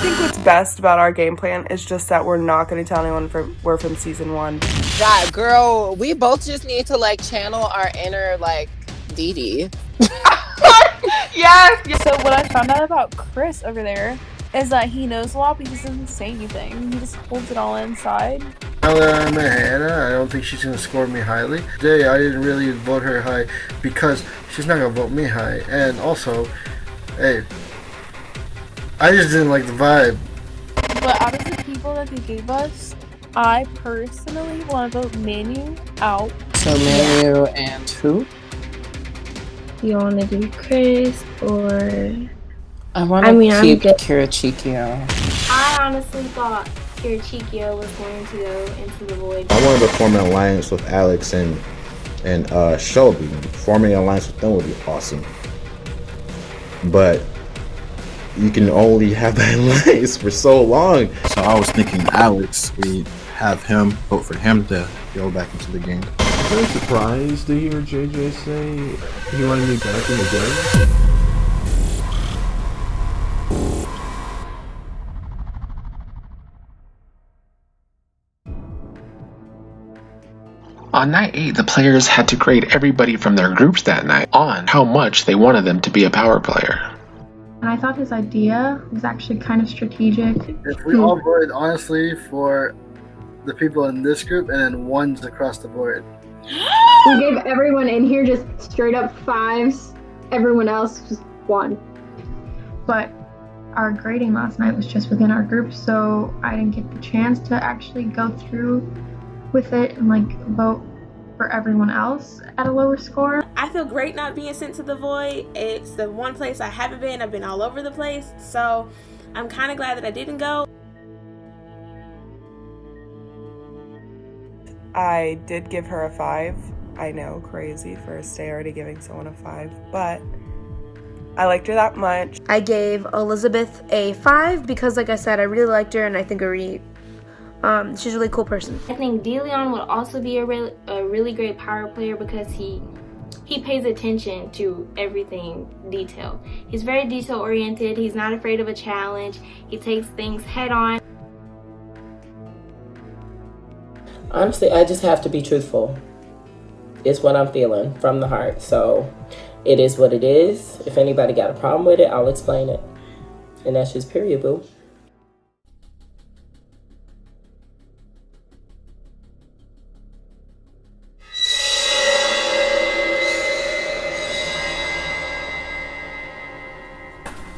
think what's best about our game plan is just that we're not going to tell anyone we're from season 1. That girl, we both just need to like channel our inner like Dee Dee. Yes. So what I found out about Chris over there is that he knows a lot, but he doesn't say anything. He just holds it all inside. Now that I met Hannah, I don't think she's gonna score me highly. Today, I didn't really vote her high because she's not gonna vote me high. And also, hey, I just didn't like the vibe. But out of the people that they gave us, I personally want to vote Manu out. So Manu and who? You want to do Chris or? I want to keep Kirachikio. I honestly thought Kirachikio was going to go into the void. I wanted to form an alliance with Alex and Shelby. Forming an alliance with them would be awesome. But you can only have that alliance for so long. So I was thinking Alex, we have him, vote for him to go back into the game. I'm very surprised to hear JJ say he wanted me back in the game. On night 8, the players had to grade everybody from their groups that night on how much they wanted them to be a power player. And I thought his idea was actually kind of strategic. If we all voted honestly for the people in this group and then ones across the board. We gave everyone in here just straight up 5s. Everyone else just 1. But our grading last night was just within our group, so I didn't get the chance to actually go through with it and like vote for everyone else at a lower score. I feel great not being sent to the void. It's the one place I haven't been. I've been all over the place, so I'm kind of glad that I didn't go. I did give her a 5. I know, crazy, first day already giving someone a 5, but I liked her that much. I gave Elizabeth a 5 because, like I said, I really liked her and I think she's a really cool person. I think DeLeon would also be a really great power player because he pays attention to everything detailed. He's very detail oriented. He's not afraid of a challenge. He takes things head on. Honestly, I just have to be truthful. It's what I'm feeling from the heart. So it is what it is. If anybody got a problem with it, I'll explain it. And that's just period, boo.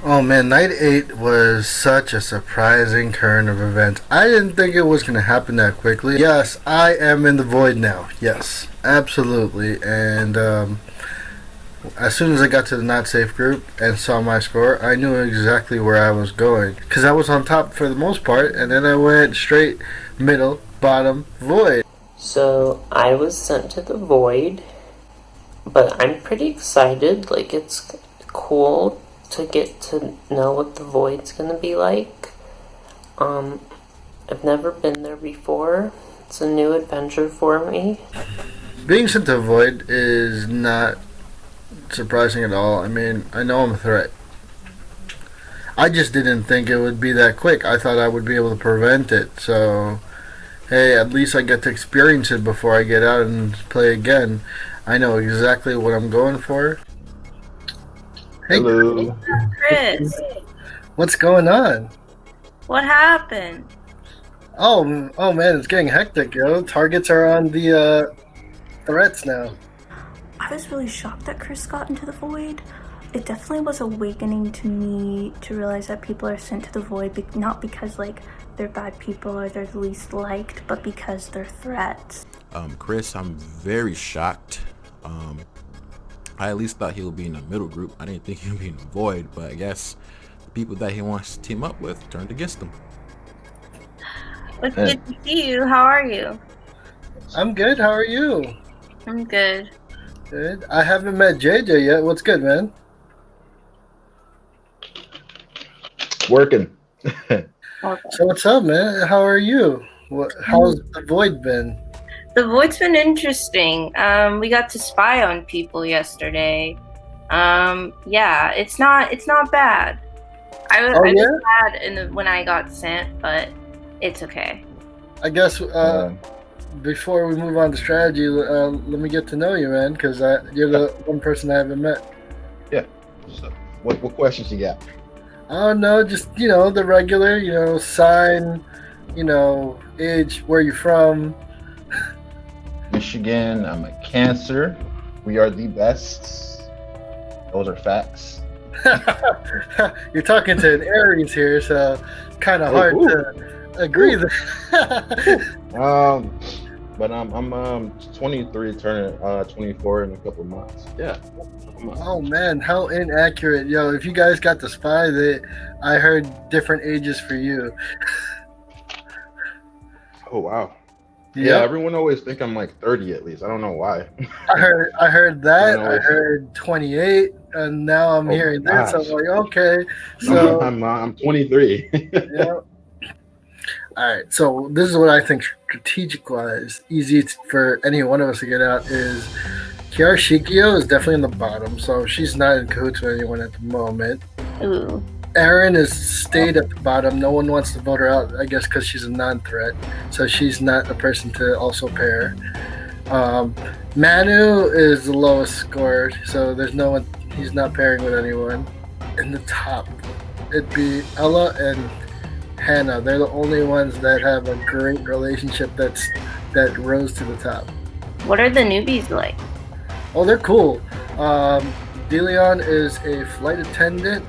Oh man, night 8 was such a surprising turn of events. I didn't think it was going to happen that quickly. Yes, I am in the void now. Yes, absolutely. And as soon as I got to the not safe group and saw my score, I knew exactly where I was going. Because I was on top for the most part, and then I went straight middle, bottom, void. So I was sent to the void, but I'm pretty excited. Like, it's cool to get to know what the void's gonna be like. I've never been there before. It's a new adventure for me. Being sent to void is not surprising at all. I mean, I know I'm a threat. I just didn't think it would be that quick. I thought I would be able to prevent it. So, hey, at least I get to experience it before I get out and play again. I know exactly what I'm going for. Hey, hello, Chris. What's going on? What happened? Oh man, it's getting hectic, yo. Targets are on the threats now. I was really shocked that Chris got into the void. It definitely was awakening to me to realize that people are sent to the void, not because like they're bad people or they're the least liked, but because they're threats. Chris, I'm very shocked. I at least thought he would be in the middle group. I didn't think he would be in the void, but I guess the people that he wants to team up with turned against him. It's good to see you. How are you? I'm good. How are you? I'm good. Good. I haven't met JJ yet. What's good, man? Working. So what's up, man? How are you? How's the void been? The void's been interesting. We got to spy on people yesterday. Yeah, it's not bad. I was, Oh, I yeah? was sad when I got sent, but it's okay. I guess before we move on to strategy, let me get to know you, man, because you're the one person I haven't met. Yeah. So, what questions you got? Oh no, just the regular, sign, age, where you from. Michigan. I'm a Cancer. We are the best. Those are facts. You're talking to an Aries here, so it's kind of hard to agree. But I'm 23, turning 24 in a couple months. Yeah. Oh man, how inaccurate. Yo, if you guys got the spy, I heard different ages for you. Oh wow. Yep. Yeah, everyone always think I'm like 30 at least. I don't know why. I heard that. I heard 28, and now I'm hearing this. I'm like, okay. So I'm 23. Yeah. All right. So this is what I think strategic-wise, easy for any one of us to get out is Kiara Shikio is definitely in the bottom, so she's not in cahoots with anyone at the moment. Ooh. Erin is stayed at the bottom. No one wants to vote her out, I guess, because she's a non-threat. So she's not a person to also pair. Manu is the lowest scored, so there's no one. He's not pairing with anyone. In the top, it'd be Ella and Hannah. They're the only ones that have a great relationship that rose to the top. What are the newbies like? Oh, they're cool. DeLeon is a flight attendant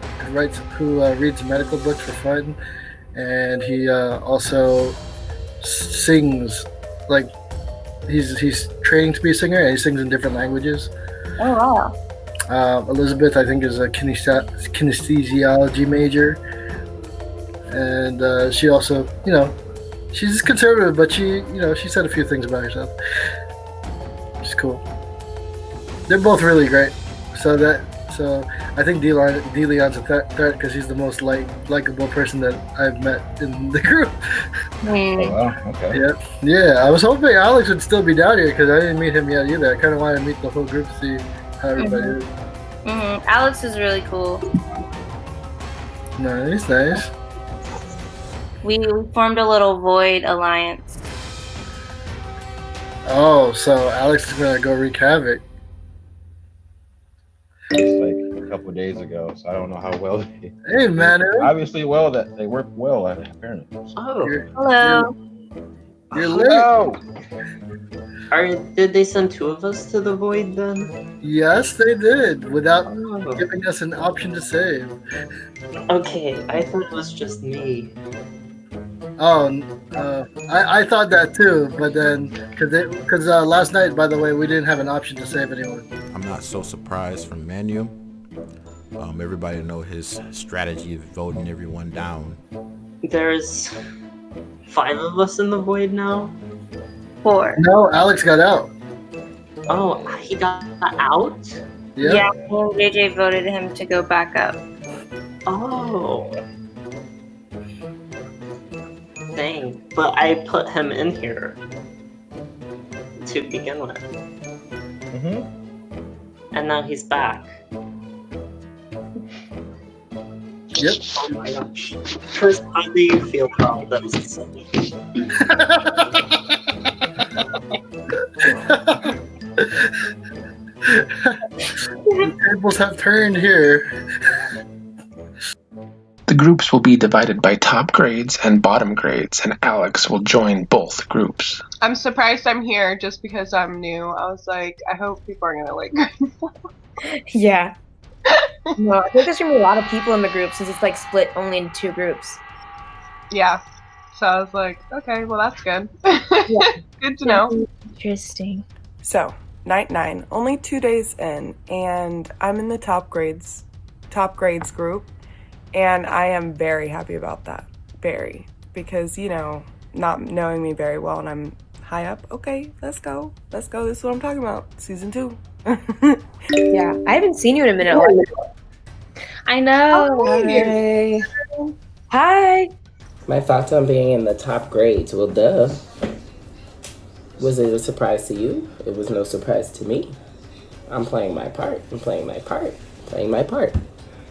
who reads medical books for fun, and he also sings. Like he's training to be a singer, and he sings in different languages. Oh wow! Elizabeth, I think, is a kinesthesiology major, and she also, she's conservative, but she said a few things about herself. Which is cool. They're both really great. So I think DeLeon's a threat because he's the most likable person that I've met in the group. Oh, wow. Okay. Yeah. I was hoping Alex would still be down here because I didn't meet him yet either. I kind of wanted to meet the whole group to see how everybody is. Alex is really cool. Nice. We formed a little Void alliance. Oh, so Alex is gonna go wreak havoc. It's like a couple of days ago, so I don't know how well they. Hey, Manu. Obviously, that they work well at it, apparently. Oh, hello. You're late. Did they send two of us to the void then? Yes, they did, without giving us an option to save. Okay, I thought it was just me. Oh, I thought that too, but then because last night, by the way, we didn't have an option to save anyone. I'm not so surprised from Manu. Everybody know his strategy of voting everyone down. There's 5 of us in the void now? 4. No, Alex got out. Oh, he got out? Yeah, and JJ voted him to go back up. Oh. Dang, but I put him in here to begin with. And now he's back. Yep. Oh my gosh. Chris, how do you feel about this? The tables have turned here. The groups will be divided by top grades and bottom grades, and Alex will join both groups. I'm surprised I'm here just because I'm new. I was like, I hope people are gonna like. Yeah. No, I think there's gonna be a lot of people in the group since it's like split only in 2 groups. Yeah. So I was like, okay, well that's good. Good to know. Interesting. So, night 9, only 2 days in, and I'm in the top grades group, and I am very happy about that. Very. Because, not knowing me very well and I'm high up, okay, let's go. This is what I'm talking about. Season 2. Yeah, I haven't seen you in a minute. I know. Hi. Hi. My thoughts on being in the top grades. Well, duh. Was it a surprise to you? It was no surprise to me. I'm playing my part.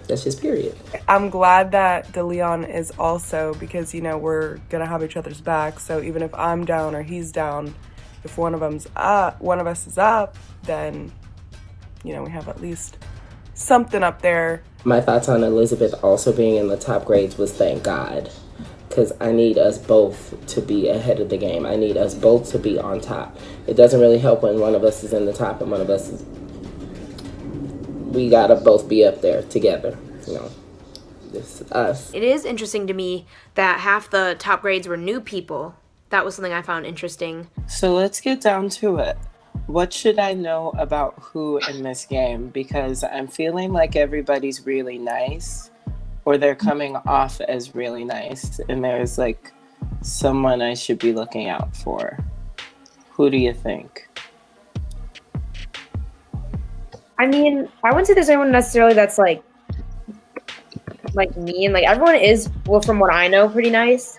That's just period. I'm glad that DeLeon is also, because, you know, we're going to have each other's back. So even if I'm down or he's down, if one of us is up, then, you know, we have at least something up there. My thoughts on Elizabeth also being in the top grades was thank God. Because I need us both to be ahead of the game. I need us both to be on top. It doesn't really help when one of us is in the top and one of us is... We gotta both be up there together. You know, this is us. It is interesting to me that half the top grades were new people. That was something I found interesting. So let's get down to it. What should I know about who in this game? Because I'm feeling like everybody's really nice, or they're coming off as really nice, and there's like someone I should be looking out for. Who do you think? I mean, I wouldn't say there's anyone necessarily that's like mean. Like, everyone is, well, from what I know, pretty nice.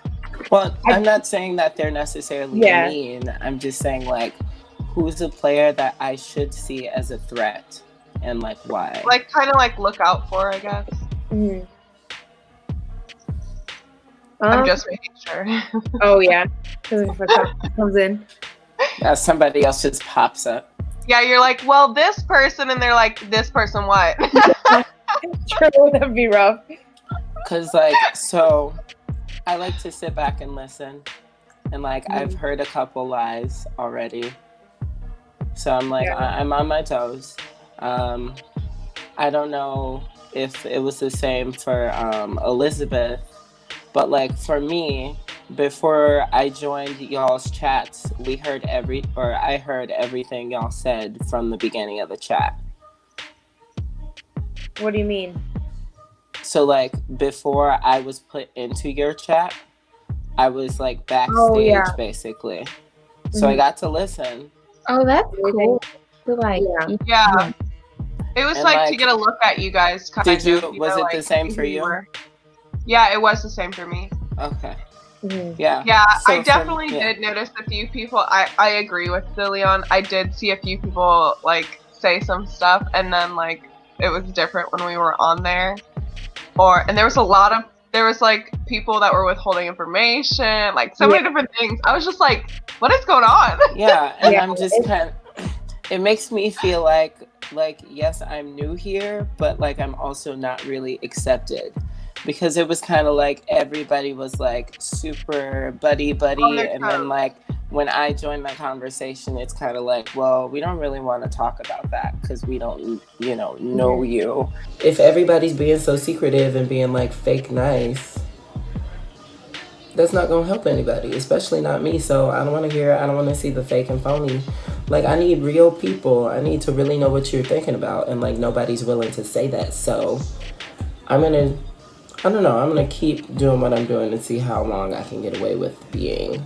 Well, I'm not saying that they're necessarily mean. I'm just saying, like, who's a player that I should see as a threat and, like, why? Like, kind of like look out for, I guess. Mm-hmm. I'm just making sure. Oh, yeah. Because if a comes in. Yeah, somebody else just pops up. Yeah, you're like, well, this person, and they're like, this person what? True, that'd be rough. Because, like, so I like to sit back and listen. And, like, I've heard a couple lies already. So I'm like, I'm on my toes. I don't know if it was the same for Elizabeth. But, like, for me, before I joined y'all's chats, I heard everything y'all said from the beginning of the chat. What do you mean? So, like, before I was put into your chat, I was, like, backstage, basically. So I got to listen. Oh, that's cool. So, like, yeah. It was, like, to get a look at you guys. Was it the same for you? Yeah, it was the same for me. Okay. Yeah. Yeah, so I definitely did notice a few people. I agree with DeLeon. I did see a few people, like, say some stuff, and then, like, it was different when we were on there. And there was like people that were withholding information, like so many different things. I was just like, what is going on? Yeah, and I'm just it makes me feel like yes, I'm new here, but like I'm also not really accepted. Because it was kind of like everybody was like super buddy, and then like when I joined the conversation, it's kind of like, well, we don't really want to talk about that because we don't, know you. If everybody's being so secretive and being like fake nice, that's not gonna help anybody, especially not me. So I don't want to see the fake and phony. Like, I need real people. I need to really know what you're thinking about, and like nobody's willing to say that. So I'm gonna keep doing what I'm doing and see how long I can get away with being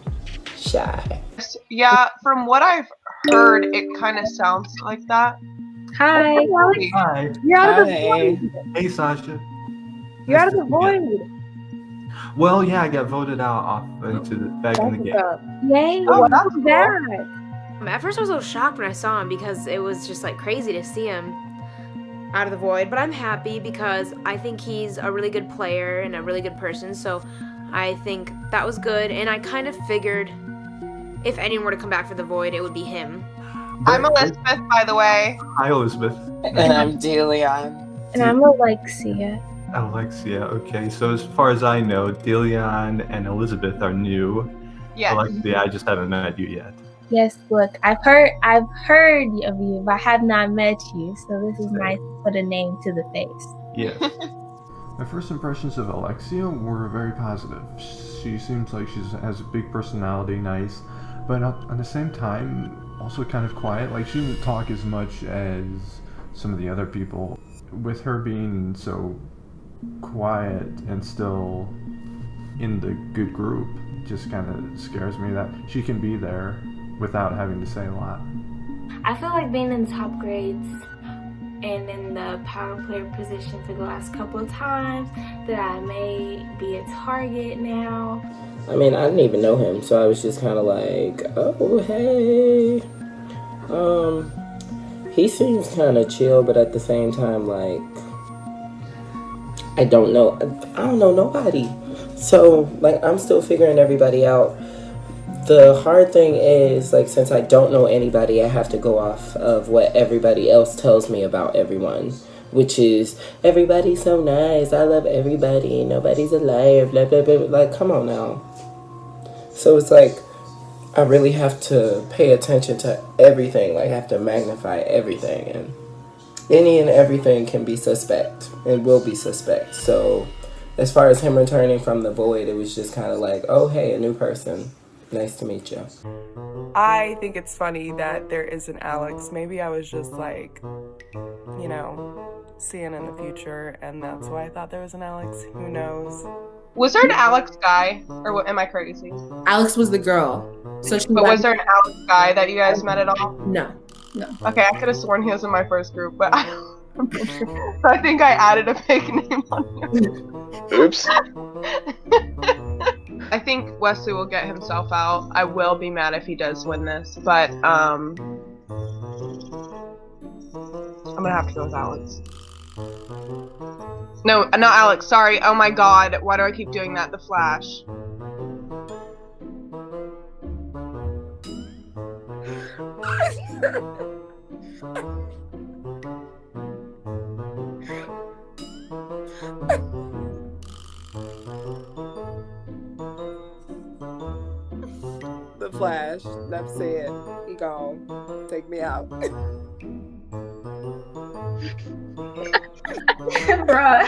shy. Yeah, from what I've heard, it kind of sounds like that. Hi. Hi. You're out of the void. Hey, Sasha. You're out of the void. Well, yeah, I got voted out back in the game. Yay! Oh, that's cool. At first, I was a little shocked when I saw him because it was just like crazy to see him out of the void. But I'm happy because I think he's a really good player and a really good person. So I think that was good. And I kind of figured if anyone were to come back for the void, it would be him. I'm Elizabeth, by the way. Hi, Elizabeth. And I'm DeLeon. And I'm Alexia. Alexia, okay. So as far as I know, DeLeon and Elizabeth are new. Yes. Alexia, I just haven't met you yet. Yes, look, I've heard of you, but I have not met you. So this is nice to put a name to the face. Yes. My first impressions of Alexia were very positive. She seems like she has a big personality, nice, but at the same time, also kind of quiet. Like, she didn't talk as much as some of the other people. With her being so quiet and still in the good group, just kind of scares me that she can be there without having to say a lot. I feel like being in the top grades and in the power player position for the last couple of times that I may be a target now. I mean, I didn't even know him, so I was just kind of like, oh, hey. He seems kind of chill, but at the same time, like, I don't know nobody. So, like, I'm still figuring everybody out. The hard thing is, like, since I don't know anybody, I have to go off of what everybody else tells me about everyone, which is, everybody's so nice, I love everybody, nobody's a liar, blah, blah, blah. Like, come on now. So it's like, I really have to pay attention to everything. Like, I have to magnify everything. And any and everything can be suspect and will be suspect. So as far as him returning from the void, it was just kind of like, oh, hey, a new person. Nice to meet you. I think it's funny that there is an Alex. Maybe I was just like, you know, seeing in the future, and that's why I thought there was an Alex. Who knows? Was there an Alex guy, or what? Am I crazy? Alex was the girl. So But was there an Alex guy that you guys met at all? No. Okay, I could have sworn he was in my first group, but I don't remember. So I think I added a fake name on him. Oops. I think Wesley will get himself out. I will be mad if he does win this, but I'm gonna have to go with Alex. No, not Alex, sorry. Oh my god, why do I keep doing that? The Flash. The Flash. Enough said. He gone. Take me out. Bruh.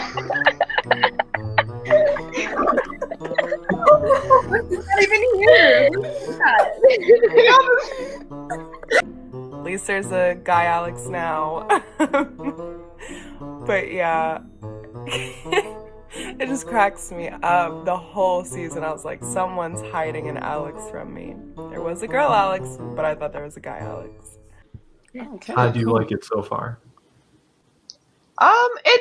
Not even here. At least there's a guy Alex now. But yeah, it just cracks me up. The whole season, I was like, someone's hiding an Alex from me. There was a girl Alex, but I thought there was a guy Alex. Okay. How do you like it so far?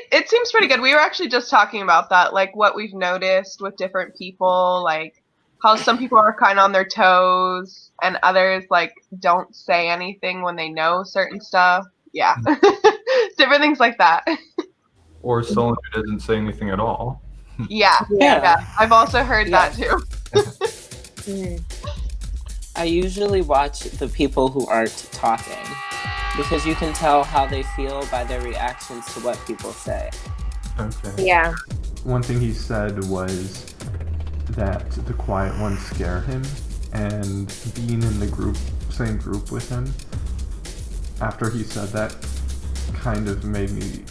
It seems pretty good. We were actually just talking about that, like what we've noticed with different people, like how some people are kind of on their toes and others like don't say anything when they know certain stuff. Yeah. Different things like that. Or someone who doesn't say anything at all? Yeah. I've also heard that too. I usually watch the people who aren't talking because you can tell how they feel by their reactions to what people say. Okay. Yeah. One thing he said was that the quiet ones scare him, and being in the same group with him, after he said that, kind of made me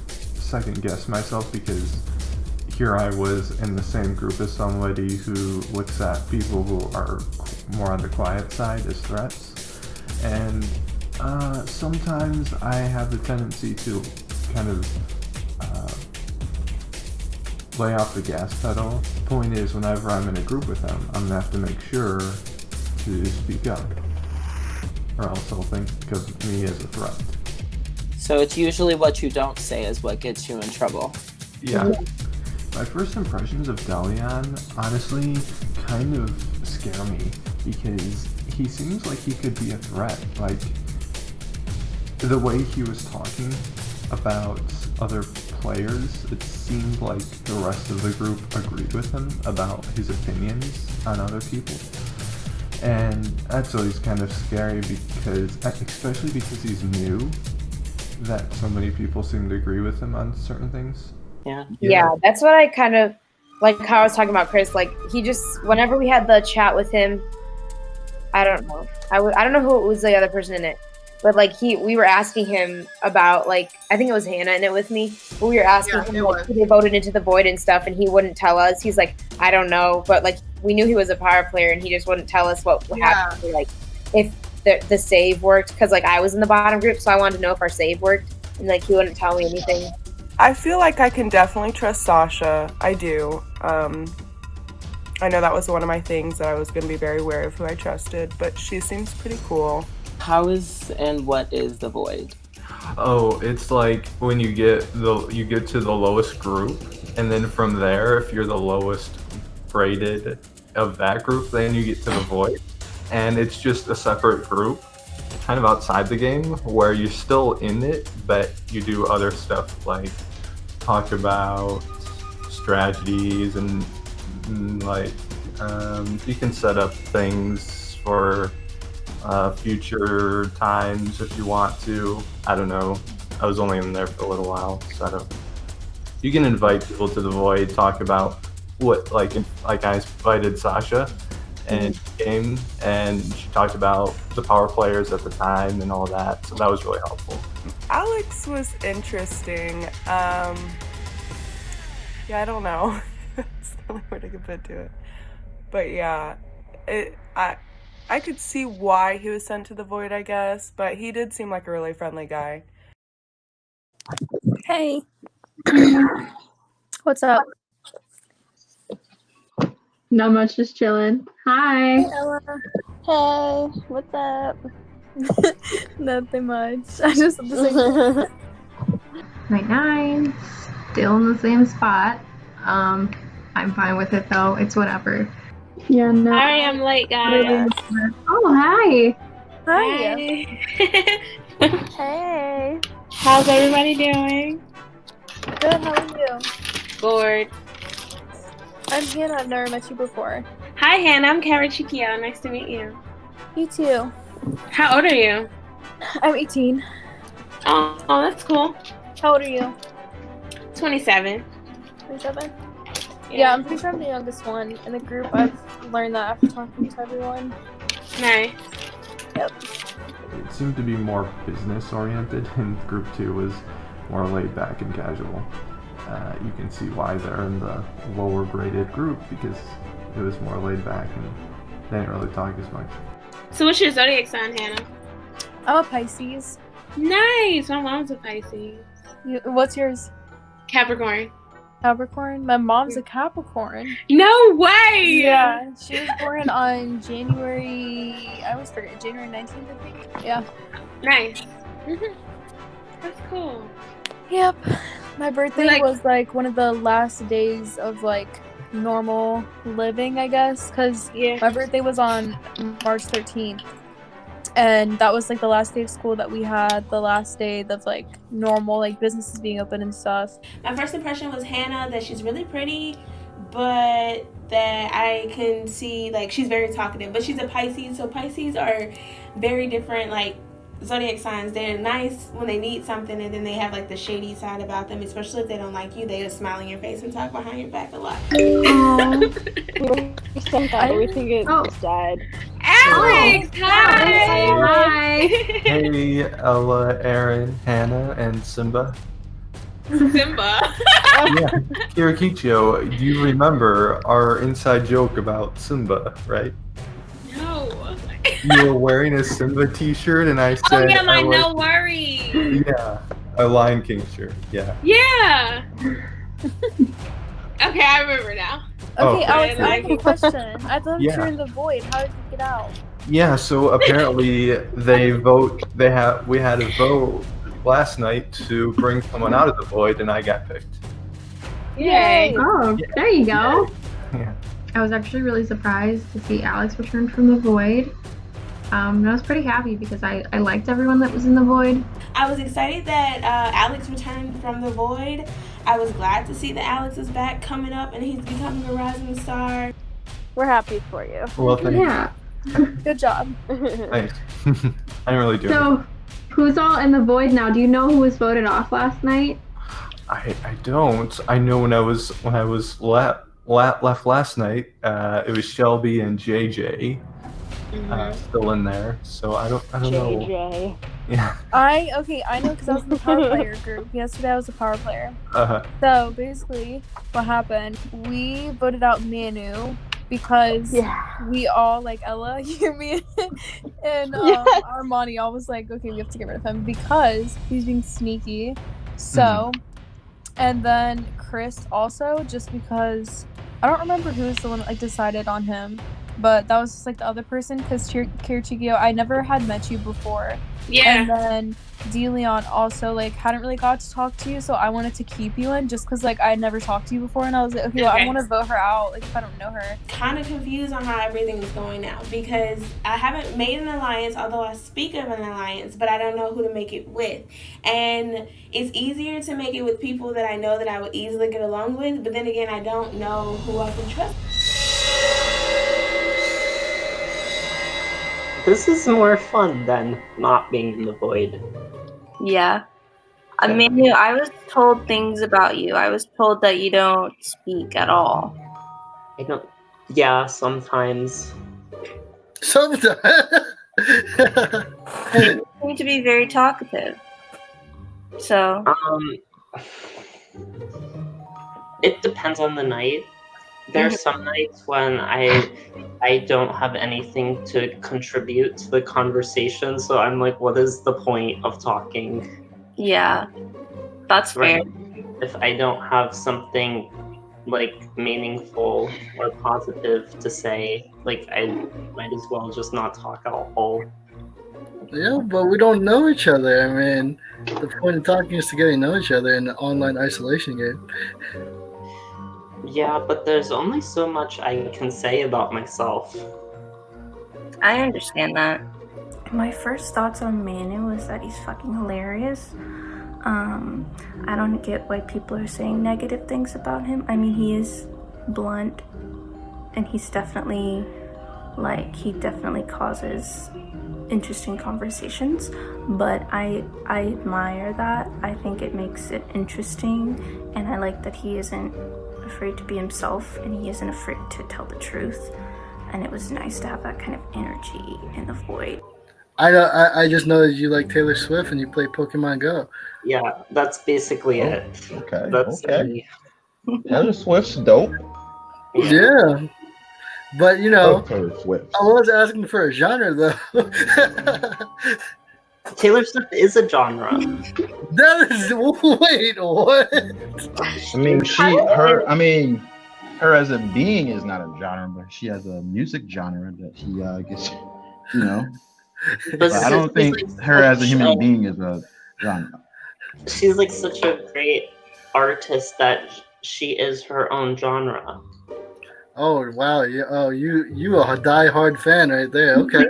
second guess myself, because here I was in the same group as somebody who looks at people who are more on the quiet side as threats, and sometimes I have the tendency to kind of lay off the gas pedal. Point is, whenever I'm in a group with them, I'm gonna have to make sure to speak up, or else they'll think of me as a threat. So it's usually what you don't say is what gets you in trouble. Yeah. My first impressions of Delion honestly kind of scare me, because he seems like he could be a threat. Like, the way he was talking about other players, it seemed like the rest of the group agreed with him about his opinions on other people. And that's always kind of scary, because, especially because he's new, that so many people seem to agree with him on certain things. Yeah, that's what I kind of like how I was talking about Chris. Like, he just, whenever we had the chat with him, I don't know. I don't know who was the other person in it, but like we were asking him about, like, I think it was Hannah in it with me. But we were asking him like, who they voted into the void and stuff, and he wouldn't tell us. He's like, I don't know, but like we knew he was a power player, and he just wouldn't tell us what happened. Like, if the save worked, because like I was in the bottom group, so I wanted to know if our save worked, and like he wouldn't tell me anything. I feel like I can definitely trust Sasha. I do. I know that was one of my things, that I was going to be very wary of who I trusted, but she seems pretty cool. How is and what is the void? Oh, it's like when you get to the lowest group, and then from there, if you're the lowest rated of that group, then you get to the void, and it's just a separate group, kind of outside the game, where you're still in it, but you do other stuff like talk about strategies and like you can set up things for future times if you want to. I don't know. I was only in there for a little while, so I don't. You can invite people to the void, talk about what like I invited Sasha and game, and she talked about the power players at the time and all that. So that was really helpful. Alex was interesting. Yeah, I don't know. That's the only word I could put to it. But yeah, I could see why he was sent to the void, I guess. But he did seem like a really friendly guy. Hey. What's up? Not much, just chilling. Hi. Hey, Ella. Hey, what's up? Nothing much. I just have to say. Night 9. Still in the same spot. I'm fine with it though. It's whatever. Yeah, no. Sorry I'm late, guys. Oh, hi. Hi. Hey. How's everybody doing? Good, how are you? Bored. I'm Hannah. I've never met you before. Hi, Hannah. I'm Kara Chikio. Nice to meet you. You too. How old are you? I'm 18. Oh, that's cool. How old are you? 27. 27? Yeah, I'm pretty sure I'm the youngest one in the group. I've learned that after talking to everyone. Nice. Yep. It seemed to be more business oriented, and group 2 was more laid back and casual. You can see why they're in the lower graded group, because it was more laid back and they didn't really talk as much. So what's your zodiac sign, Hannah? I'm a Pisces. Nice. My mom's a Pisces. What's yours? Capricorn. Capricorn? My mom's a Capricorn. No way! Yeah, she was born on January 19th, I think. Yeah. Nice. That's cool. Yep. My birthday was like one of the last days of like normal living, I guess, because my birthday was on March 13th. And that was like the last day of school that we had, the last day of like normal like businesses being open and stuff. My first impression was Hannah, that she's really pretty, but that I can see like she's very talkative, but she's a Pisces, so Pisces are very different like zodiac signs. They're nice when they need something, and then they have like the shady side about them, especially if they don't like you. They just smile in your face and talk behind your back a lot. We think it's sad. Alex, hi! Hey, Ella, Aaron, Hannah, and Simba. Simba. Yeah, Kirikicho, do you remember our inside joke about Simba, right? No. You were wearing a Simba t-shirt, and I said, Oh yeah, my Ella, no worries. Yeah, a Lion King shirt, yeah. Yeah. Okay, I remember now. Okay, Okay. Alex, I have a question. I thought Yeah. you were in the void. How did you get out? Yeah, so apparently we had a vote last night to bring someone out of the void, and I got picked. Yay! Oh, there you go. Yeah. I was actually really surprised to see Alex return from the void. I was pretty happy because I liked everyone that was in the void. I was excited that Alex returned from the void. I was glad to see that Alex is back coming up and he's becoming a rising star. We're happy for you. Well, thank you. Good job. Thanks. I didn't really do it. So, who's all in the void now? Do you know who was voted off last night? I don't. I know when I was left last night, it was Shelby and JJ still in there. So I don't know. JJ. Yeah. I know because I was in the power player group. Yesterday I was a power player. So basically what happened, we voted out Manu because we all, like Ella, you, me, and Armani all was like, okay, we have to get rid of him because he's being sneaky. So, and then Chris also, just because, I don't remember who was the one that like decided on him, but that was just like the other person because Kirchigio, I never had met you before. Yeah. And then DeLeon also like hadn't really got to talk to you, so I wanted to keep you in just because like I had never talked to you before, and I was like, okay, well, I don't want to vote her out like if I don't know her. Kind of confused on how everything is going now because I haven't made an alliance, although I speak of an alliance, but I don't know who to make it with. And it's easier to make it with people that I know that I would easily get along with, but then again, I don't know who I can trust. This is more fun than not being in the void. Yeah. Manu, I was told things about you. I was told that you don't speak at all. I don't. Yeah, sometimes. Sometimes. You seem to be very talkative. So. It depends on the night. There's some nights when I don't have anything to contribute to the conversation, so I'm like, what is the point of talking? Yeah, that's fair. If I don't have something like meaningful or positive to say, like I might as well just not talk at all. Yeah, but we don't know each other. I mean, the point of talking is to get to know each other in an online isolation game. Yeah, but there's only so much I can say about myself. I understand that. My first thoughts on Manu was that he's fucking hilarious. I don't get why people are saying negative things about him. I mean, he is blunt, and he's definitely, he definitely causes interesting conversations, but I admire that. I think it makes it interesting, and I like that he isn't afraid to be himself, and he isn't afraid to tell the truth, and it was nice to have that kind of energy in the void. I just know that you like Taylor Swift and you play Pokemon Go. Yeah, that's basically it. Okay. That's okay. Taylor Swift's dope. Yeah. But you know, Taylor Swift. I was asking for a genre though. Taylor Swift is a genre. That is wait, what? I mean, her as a being is not a genre, but she has a music genre that she gets, you know. But I don't think her as a human being is a genre. She's like such a great artist that she is her own genre. Oh wow! Yeah. Oh, you a die-hard fan right there. Okay,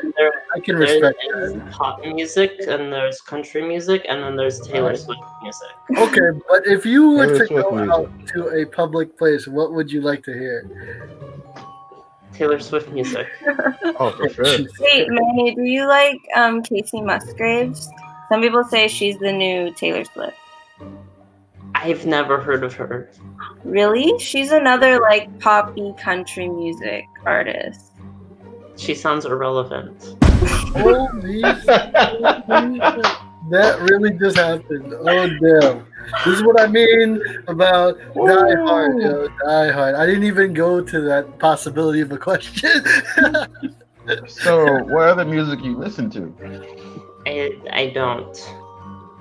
I can respect there's that. Pop music and there's country music and then there's Taylor Swift music. Okay, but if you were Taylor to Swift go music. out to a public place, what would you like to hear? Taylor Swift music. Oh, for sure. Wait, Manny, do you like Casey Musgraves? Some people say she's the new Taylor Swift. I've never heard of her. Really? She's another poppy country music artist. She sounds irrelevant. Holy that really just happened. Oh damn. This is what I mean about Die Hard, yo. Die Hard. I didn't even go to that possibility of a question. So, what other music you listen to? I don't.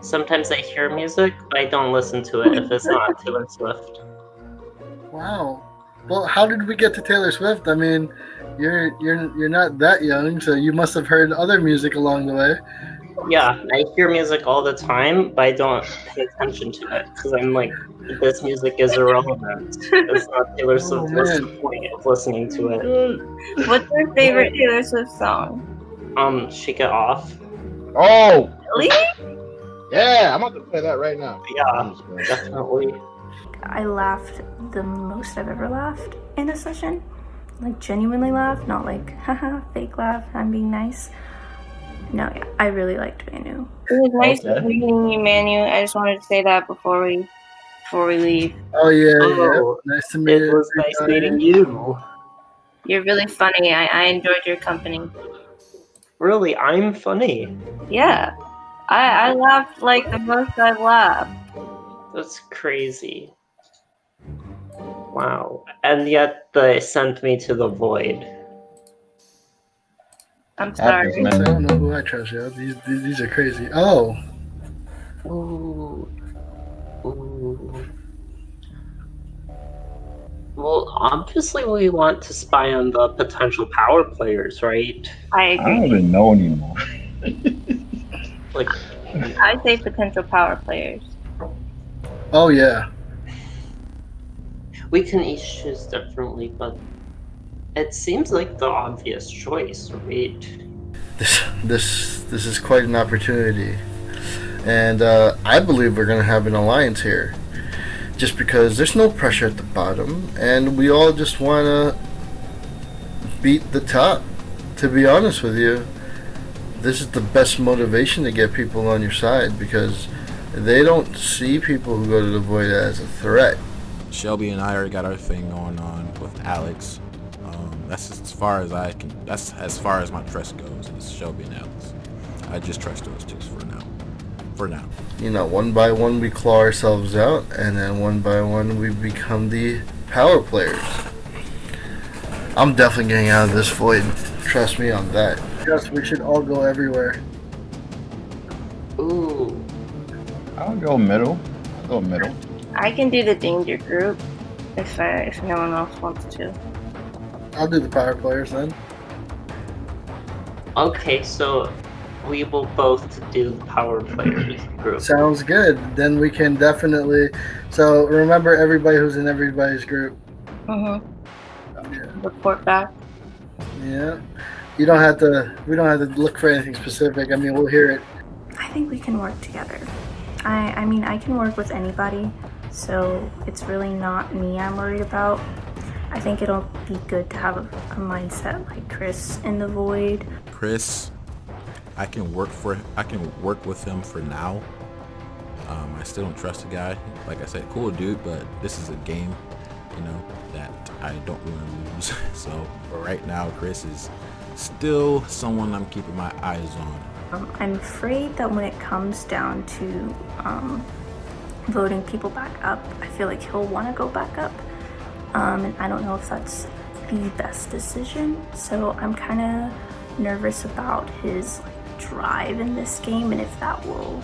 Sometimes I hear music, but I don't listen to it if it's not Taylor Swift. Wow. Well, how did we get to Taylor Swift? I mean, you're not that young, so you must have heard other music along the way. Yeah, I hear music all the time, but I don't pay attention to it because I'm like, this music is irrelevant. It's not Taylor Swift. What's the point of listening to it? What's your favorite Taylor Swift song? Shake It Off. Oh! Really? Yeah, I'm about to play that right now. Yeah, definitely. I laughed the most I've ever laughed in a session. Genuinely laughed, not haha, fake laugh, I'm being nice. No, yeah, I really liked Manu. It was nice meeting you, Manu. I just wanted to say that before we leave. Oh yeah. Nice to meet you. It was nice meeting you. You're really funny. I enjoyed your company. Really, I'm funny. Yeah. I laughed the most I've laughed. That's crazy. Wow. And yet they sent me to the void. I'm sorry. I don't know who I trust, yo. These are crazy. Oh. Ooh. Ooh. Well, obviously we want to spy on the potential power players, right? I I don't agree. even know anymore. Like, I say potential power players. Oh yeah. we can each choose differently, but it seems like the obvious choice, right? This is quite an opportunity, and I believe we're gonna have an alliance here, just because there's no pressure at the bottom, and we all just wanna beat the top. To be honest with you, this is the best motivation to get people on your side, because they don't see people who go to the void as a threat. Shelby and I already got our thing going on with Alex. That's as far as I can. That's as far as my trust goes. Is Shelby and Alex. I just trust those two for now. For now. You know, one by one we claw ourselves out, and then one by one we become the power players. I'm definitely getting out of this void. Trust me on that. Just we should all go everywhere. Ooh. I'll go middle. I'll go middle. I can do the danger group if no one else wants to. I'll do the power players then. Okay, so we will both do the power players group. Sounds good. Then we can definitely. So remember everybody who's in everybody's group. Report back. Yeah. You don't have to. We don't have to look for anything specific. I mean, we'll hear it. I think we can work together. I mean, I can work with anybody, so it's really not me I'm worried about. I think it'll be good to have a mindset like Chris in the void. Chris, I can work with him for now. I still don't trust the guy. Like I said, cool dude, but this is a game, you know, that I don't want to lose. So for right now, Chris is still someone I'm keeping my eyes on. I'm afraid that when it comes down to voting people back up, I feel like he'll want to go back up. And I don't know if that's the best decision. So I'm kind of nervous about his drive in this game and if that will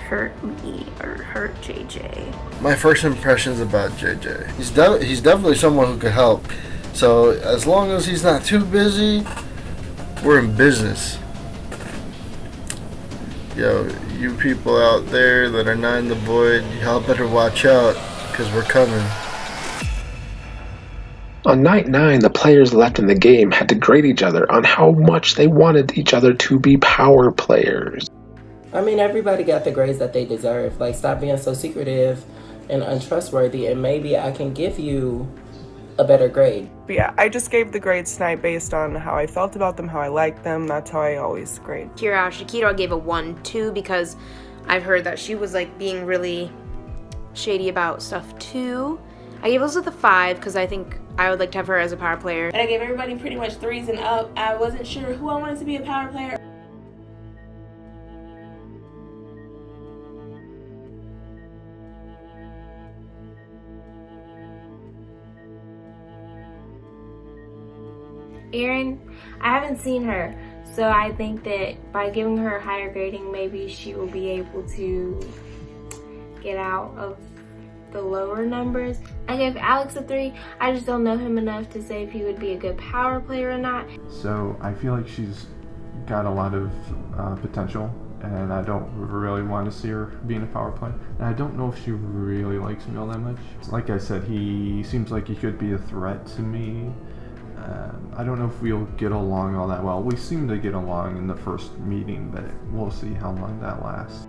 hurt me or hurt JJ. My first impressions about JJ. He's definitely someone who could help. So as long as he's not too busy, we're in business. Yo, you people out there that are not in the void, y'all better watch out, because we're coming. On night 9, the players left in the game had to grade each other on how much they wanted each other to be power players. I mean, everybody got the grades that they deserve. Like, stop being so secretive and untrustworthy, and maybe I can give you a better grade. But yeah, I just gave the grades tonight based on how I felt about them, how I liked them. That's how I always grade. Kira Shakito, I gave a 1-2 because I've heard that she was being really shady about stuff too. I gave Elizabeth a 5 because I think I would like to have her as a power player. And I gave everybody pretty much 3s and up. I wasn't sure who I wanted to be a power player. Erin, I haven't seen her, so I think that by giving her a higher grading, maybe she will be able to get out of the lower numbers. I gave Alex a 3. I just don't know him enough to say if he would be a good power player or not. So I feel like she's got a lot of potential, and I don't really want to see her being a power player. And I don't know if she really likes me all that much. Like I said, he seems like he could be a threat to me. I don't know if we'll get along all that well. We seem to get along in the first meeting, but we'll see how long that lasts.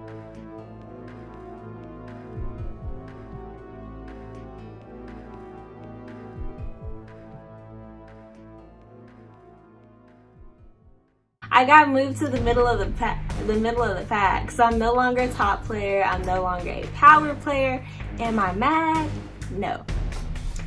I got moved to the middle of the pack. So I'm no longer a top player. I'm no longer a power player. Am I mad? No.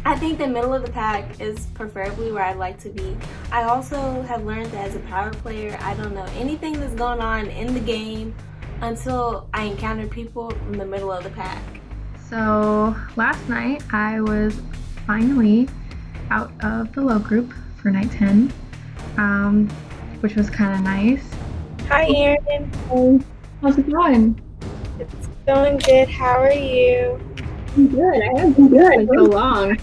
I think the middle of the pack is preferably where I'd like to be. I also have learned that as a power player, I don't know anything that's going on in the game until I encounter people from the middle of the pack. So last night I was finally out of the low group for night 10, which was kind of nice. Hi, Erin. How's it going? It's going good. How are you? I'm good. I haven't been good in so long.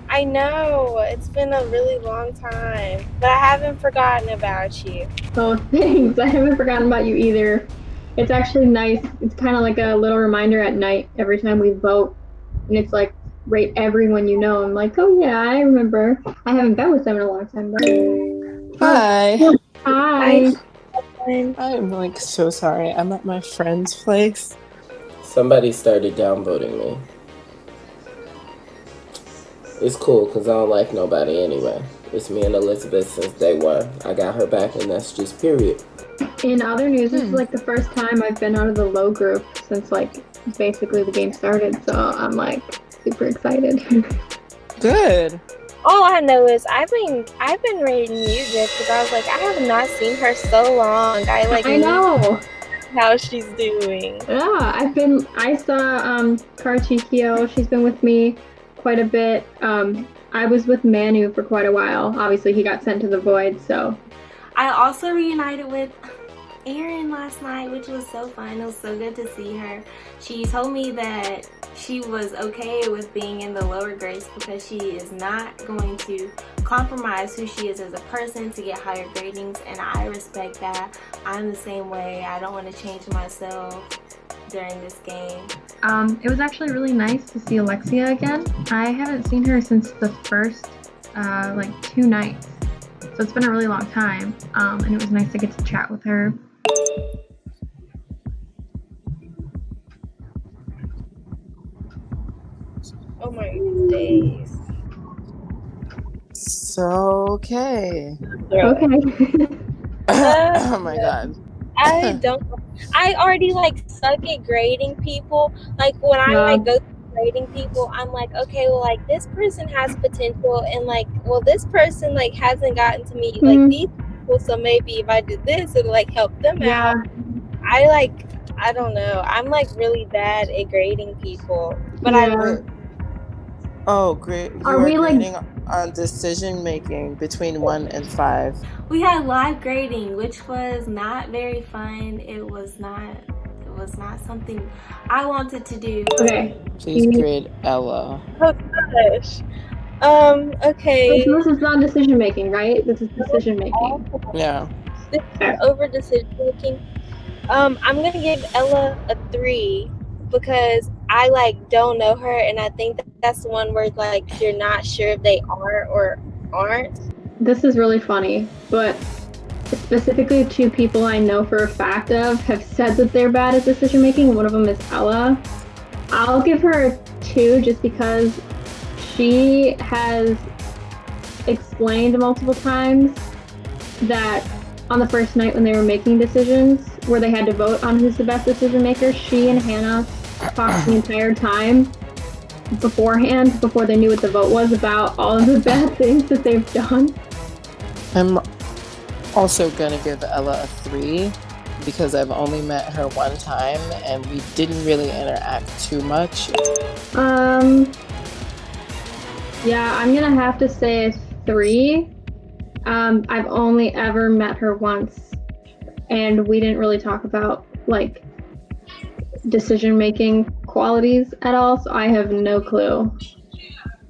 I know, it's been a really long time, but I haven't forgotten about you. Oh, thanks. I haven't forgotten about you either. It's actually nice. It's kind of like a little reminder at night every time we vote. And it's like, rate everyone you know. I'm like, oh yeah, I remember. I haven't been with them in a long time, but... Hi. Hi. I'm like so sorry. I'm at my friend's place. Somebody started downvoting me. It's cool because I don't like nobody anyway. It's me and Elizabeth since day one. I got her back and that's just period. In other news, this is like the first time I've been out of the low group since like basically the game started, so I'm like super excited. Good. All I know is I've been rating music because I was like, I have not seen her so long. I know how she's doing. Yeah, I saw Karchikyo. She's been with me quite a bit. I was with Manu for quite a while. Obviously, he got sent to the void, so. I also reunited with Erin last night, which was so fun. It was so good to see her. She told me that she was okay with being in the lower grades because she is not going to compromise who she is as a person to get higher gradings, and I respect that. I'm the same way. I don't want to change myself during this game. It was actually really nice to see Alexia again. I haven't seen her since the first like 2 nights. So it's been a really long time, and it was nice to get to chat with her. Oh my days. So, okay. Okay. Oh my god. I already like suck at grading people. Like when I like go through grading people, I'm like, okay, well like this person has potential, and like, well this person like hasn't gotten to meet like these people, so maybe if I do this it'll like help them out. I don't know. I'm like really bad at grading people. But Oh, great. Are we like grading on decision making between 1 and 5? We had live grading, which was not very fun. It was not something I wanted to do. Okay. Please grade Ella. Oh gosh. Okay. So this is not decision making, right? This is decision making. Yeah. This is over decision making. I'm gonna give Ella a 3 because I like don't know her, and I think that's the one where like you're not sure if they are or aren't. This is really funny, but specifically 2 people I know for a fact of have said that they're bad at decision making. One of them is Ella. I'll give her a 2 just because she has explained multiple times that on the first night when they were making decisions where they had to vote on who's the best decision maker, she and Hannah talked the entire time beforehand, before they knew what the vote was, about all of the bad things that they've done. I'm also gonna give Ella a 3 because I've only met her one time and we didn't really interact too much. Yeah, I'm gonna have to say a 3. I've only ever met her once, and we didn't really talk about like decision-making qualities at all, so I have no clue.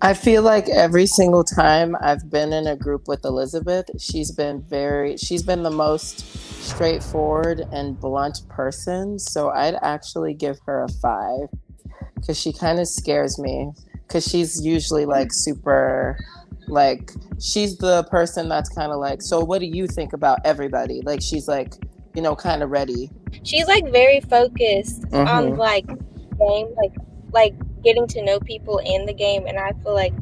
I feel like every single time I've been in a group with Elizabeth, she's been the most straightforward and blunt person, so I'd actually give her a 5 because she kind of scares me because she's usually like super, like she's the person that's kind of like, so what do you think about everybody? Like she's like, you know, kind of ready. She's like very focused on like game, like getting to know people in the game, and I feel like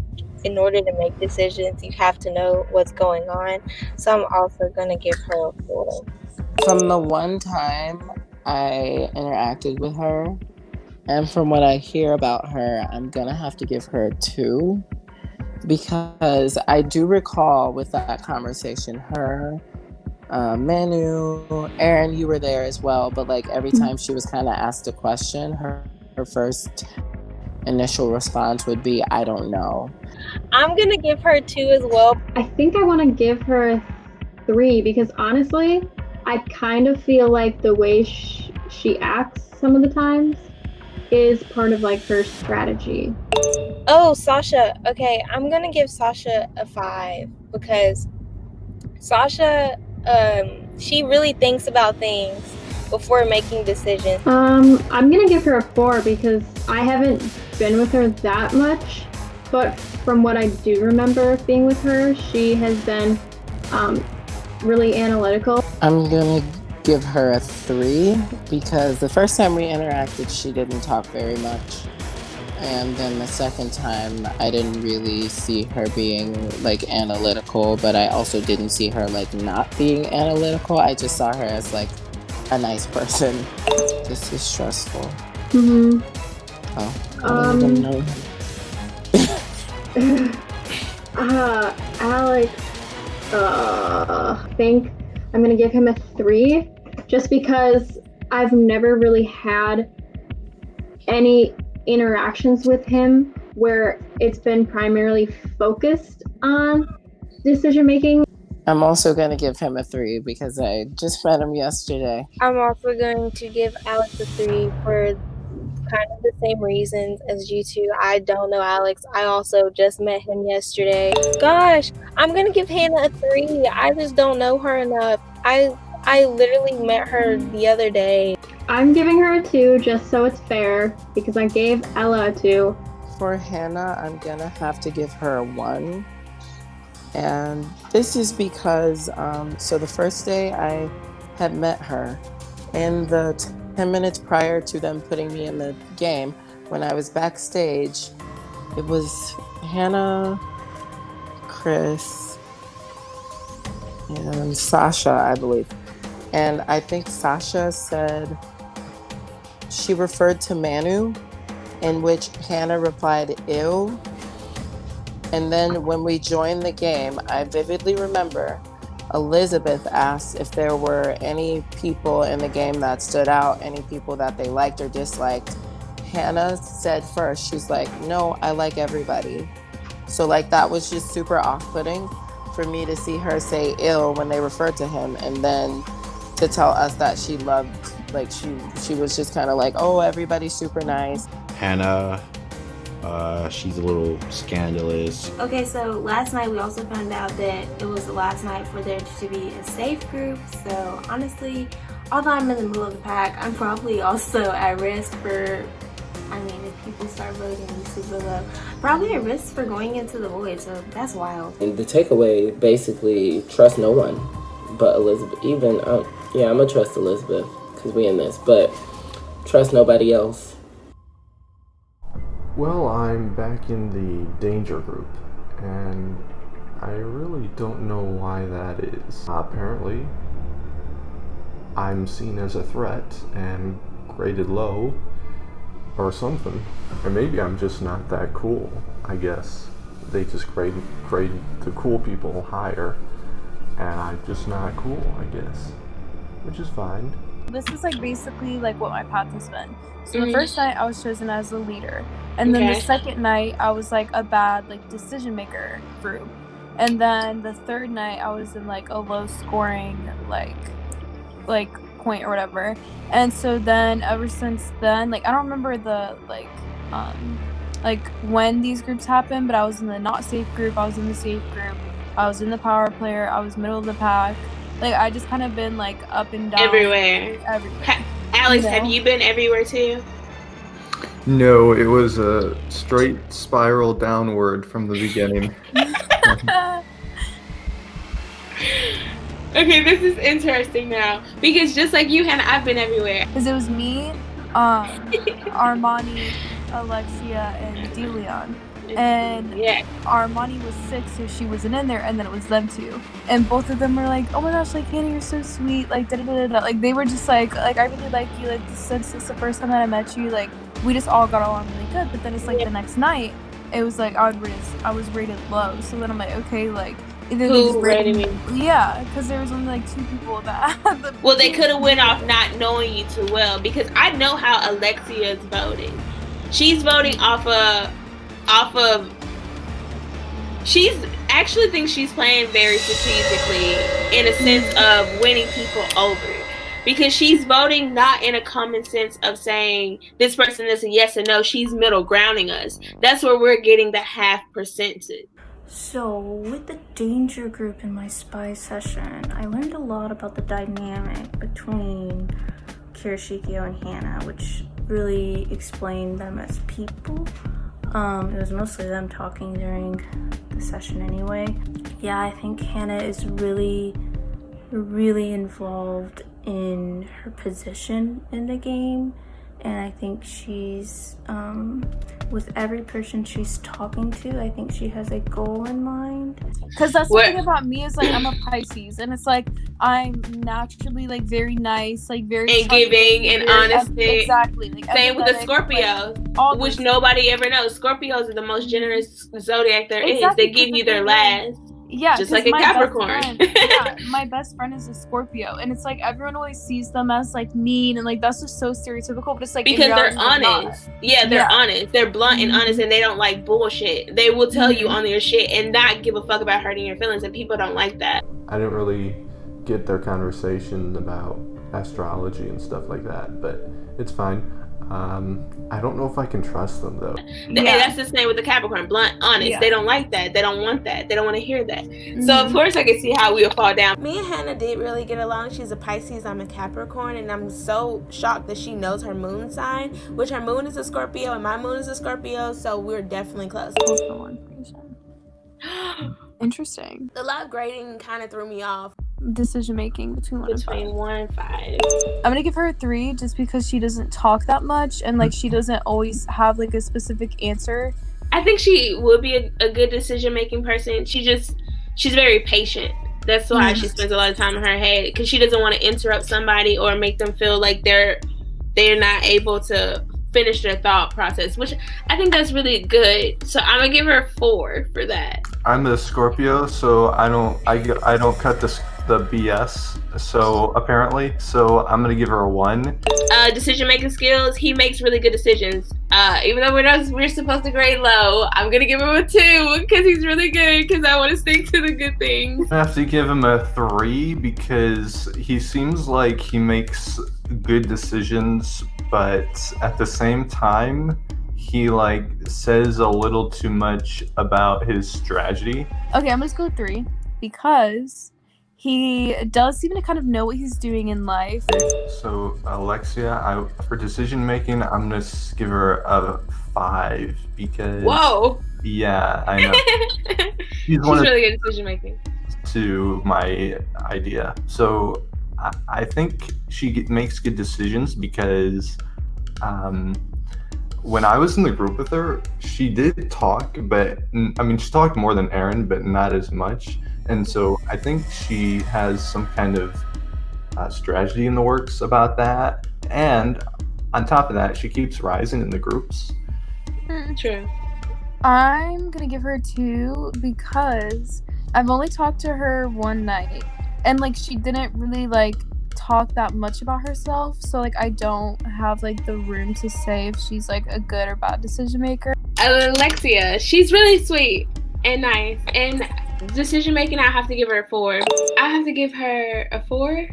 in order to make decisions you have to know what's going on, so I'm also gonna give her a 4. From the one time I interacted with her, and from what I hear about her, I'm gonna have to give her a 2 because I do recall with that conversation her, Manu, Erin, you were there as well, but like every time she was kind of asked a question, her first initial response would be, I don't know. I'm gonna give her a 2 as well. I think I want to give her a 3 because honestly, I kind of feel like the way she acts some of the times is part of like her strategy. Oh, Sasha. Okay, I'm gonna give Sasha a 5 because Sasha, she really thinks about things before making decisions. I'm gonna give her a 4 because I haven't been with her that much, but from what I do remember being with her, she has been really analytical. I'm gonna give her a 3 because the first time we interacted, she didn't talk very much. And then the second time, I didn't really see her being like analytical, but I also didn't see her like not being analytical. I just saw her as like a nice person. This is stressful. Mm-hmm. Oh, I don't even know. Alex, I think I'm gonna give him a 3 just because I've never really had any interactions with him where it's been primarily focused on decision making. I'm also gonna give him a 3 because I just met him yesterday. I'm also going to give Alex a 3 for kind of the same reasons as you two. I don't know Alex. I also just met him yesterday. Gosh, I'm gonna give Hannah a 3. I just don't know her enough. I literally met her the other day. I'm giving her a 2 just so it's fair because I gave Ella a 2. For Hannah, I'm gonna have to give her a 1. And this is because, so the first day I had met her, in the 10 minutes prior to them putting me in the game, when I was backstage, it was Hannah, Chris, and Sasha, I believe. And I think Sasha said, she referred to Manu, in which Hannah replied, ew. And then when we joined the game, I vividly remember Elizabeth asked if there were any people in the game that stood out, any people that they liked or disliked. Hannah said first, she's like, no, I like everybody. So like that was just super off-putting for me to see her say ill when they referred to him, and then to tell us that she loved, like she was just kind of like, oh, everybody's super nice. Hannah, she's a little scandalous. Okay, so last night we also found out that it was the last night for there to be a safe group. So honestly, although I'm in the middle of the pack, I'm probably also at risk for, I mean, if people start voting me super low, probably at risk for going into the void. So that's wild. And the takeaway, basically, trust no one but Elizabeth. Even, yeah, I'm gonna trust Elizabeth because we in this, but trust nobody else. Well, I'm back in the danger group, and I really don't know why that is. Apparently, I'm seen as a threat and graded low, or something. Or maybe I'm just not that cool, I guess. They just grade the cool people higher, and I'm just not cool, I guess. Which is fine. This is like basically like what my path has been. So the first night I was chosen as the leader, and then the second night I was like a bad like decision maker group, and then the third night I was in like a low scoring like point or whatever. And so then ever since then, like I don't remember the like when these groups happened, but I was in the not safe group, I was in the safe group, I was in the power player, I was middle of the pack. Like I just kind of been like up and down everywhere. Alex, have you been everywhere too? No, it was a straight spiral downward from the beginning. Okay, this is interesting now because just like you, Hannah, I've been everywhere. Because it was me, Armani, Alexia, and DeLeon. And Armani was sick, so she wasn't in there, and then it was them two, and both of them were like, oh my gosh, like Hannah, you're so sweet, like da da da da, like they were just like I really like you, like since it's the first time that I met you, like we just all got along really good. But then it's like the next night it was like I was rated low, so then I'm like, okay, like either who rated me? Yeah, because there was only like 2 people that had the well, they could have went off not knowing you too well, because I know how Alexia is voting. She's voting off of she's actually thinks she's playing very strategically in a sense of winning people over. because she's voting not in a common sense of saying this person is a yes or no. She's middle grounding us. That's where we're getting the half percentage. So, with the danger group in my spy session, I learned a lot about the dynamic between Kirishikyo and Hannah, which really explained them as people. It was mostly them talking during the session anyway. Yeah, I think Hannah is really involved in her position in the game, and I think she's with every person she's talking to, I think she has a goal in mind. Because that's the thing about me is like I'm a Pisces, and it's like I'm naturally like very nice, like very and giving and honesty. Exactly. Like, same with the Scorpio, like, which nobody ever knows. Scorpios are the most generous zodiac there is. Exactly, They give you their last. Yeah, just like a Capricorn. My best friend is a Scorpio, and it's like everyone always sees them as like mean, and like that's just so stereotypical. But it's like because they're honest. Yeah, they're honest. They're blunt and honest, and they don't like bullshit. They will tell you on their shit and not give a fuck about hurting your feelings, and people don't like that. I didn't really get their conversation about astrology and stuff like that, but it's fine. I don't know if I can trust them though. And that's the same with the Capricorn, blunt, honest. Yeah. They don't like that. They don't want that. They don't want to hear that. So of course I can see how we'll fall down. Me and Hannah did really get along. She's a Pisces, I'm a Capricorn, and I'm so shocked that she knows her moon sign, which her moon is a Scorpio and my moon is a Scorpio, so we're definitely close. Interesting. The love grading kind of threw me off. Decision making between 1 and 5. 1 and 5. I'm gonna give her a 3 just because she doesn't talk that much, and like she doesn't always have like a specific answer. I think she would be a good decision making person. She's very patient. That's why she spends a lot of time in her head, because she doesn't want to interrupt somebody or make them feel like they're not able to finish their thought process, which I think that's really good. So I'm gonna give her a 4 for that. I'm a Scorpio, so I don't cut the BS. So apparently, so I'm gonna give her a 1. Decision making skills. He makes really good decisions. Even though we're supposed to grade low, I'm gonna give him a 2 because he's really good. Because I want to stick to the good things. I have to give him a 3 because he seems like he makes good decisions, but at the same time, he like says a little too much about his strategy. Okay, I'm gonna go 3 because he does seem to kind of know what he's doing in life. So Alexia, for decision making, I'm gonna give her a 5 because. Whoa. Yeah, I know. She's really good at decision making. To my idea, so I think she makes good decisions because, when I was in the group with her, she did talk, but I mean, she talked more than Aaron, but not as much. And so I think she has some kind of strategy in the works about that. And on top of that, she keeps rising in the groups. True. I'm gonna give her a 2 because I've only talked to her one night, and like she didn't really like talk that much about herself, so like I don't have like the room to say if she's like a good or bad decision maker. Alexia, she's really sweet and nice, and decision making, I have to give her a 4. I have to give her a 4